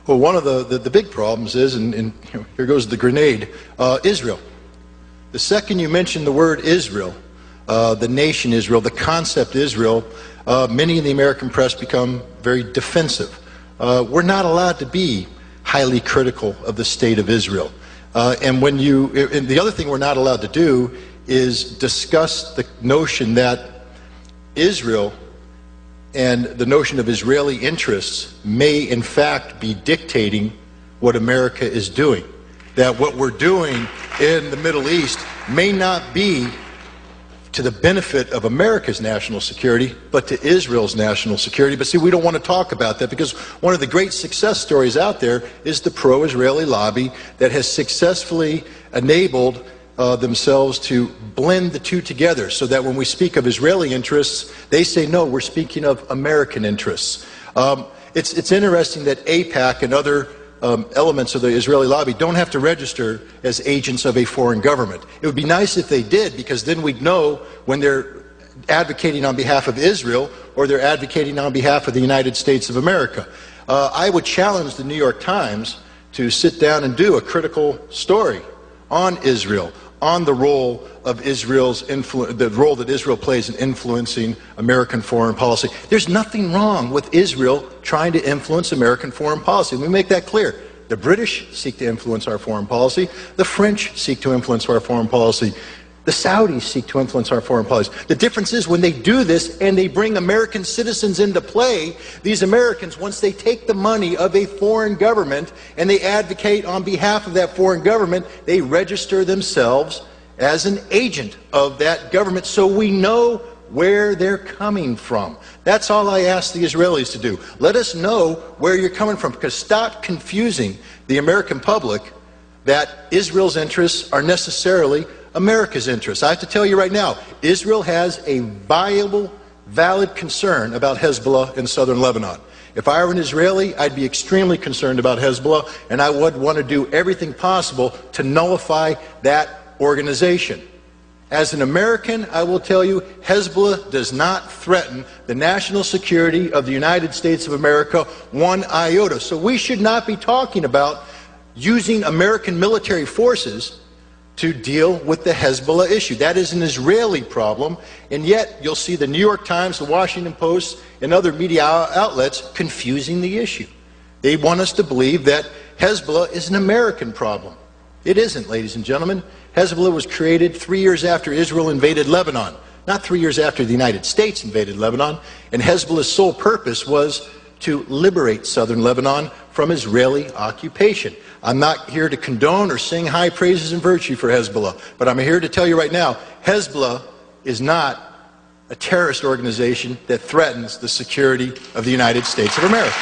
Well, one of the big problems is, and here goes the grenade, Israel. The second you mention the word Israel, the nation Israel, the concept Israel, many in the American press become very defensive. We're not allowed to be highly critical of the state of Israel. And the other thing we're not allowed to do is discuss the notion that Israel and the notion of Israeli interests may in fact be dictating what America is doing. That what we're doing in the Middle East may not be to the benefit of America's national security, but to Israel's national security. But see, we don't want to talk about that, because one of the great success stories out there is the pro-Israeli lobby that has successfully enabled themselves to blend the two together, so that when we speak of Israeli interests, they say, no, we're speaking of American interests. It's interesting that AIPAC and other elements of the Israeli lobby don't have to register as agents of a foreign government. It would be nice if they did, because then we'd know when they're advocating on behalf of Israel or they're advocating on behalf of the United States of America. I would challenge the New York Times to sit down and do a critical story on Israel, on the role of Israel's the role that Israel plays in influencing American foreign policy. There's nothing wrong with Israel trying to influence American foreign policy. Let me make that clear. The British seek to influence our foreign policy. The French seek to influence our foreign policy. The Saudis seek to influence our foreign policy. The difference is when they do this and they bring American citizens into play, these Americans, once they take the money of a foreign government and they advocate on behalf of that foreign government, they register themselves as an agent of that government, so we know where they're coming from. That's all I ask the Israelis to do. Let us know where you're coming from, because stop confusing the American public that Israel's interests are necessarily America's interests. I have to tell you right now, Israel has a viable, valid concern about Hezbollah in southern Lebanon. If I were an Israeli, I'd be extremely concerned about Hezbollah, and I would want to do everything possible to nullify that organization. As an American, I will tell you, Hezbollah does not threaten the national security of the United States of America one iota. So we should not be talking about using American military forces to deal with the Hezbollah issue. That is an Israeli problem, and yet you'll see the New York Times, the Washington Post, and other media outlets confusing the issue. They want us to believe that Hezbollah is an American problem. It isn't, ladies and gentlemen. Hezbollah was created 3 years after Israel invaded Lebanon, not 3 years after the United States invaded Lebanon, and Hezbollah's sole purpose was to liberate southern Lebanon from Israeli occupation. I'm not here to condone or sing high praises and virtue for Hezbollah, but I'm here to tell you right now, Hezbollah is not a terrorist organization that threatens the security of the United States of America.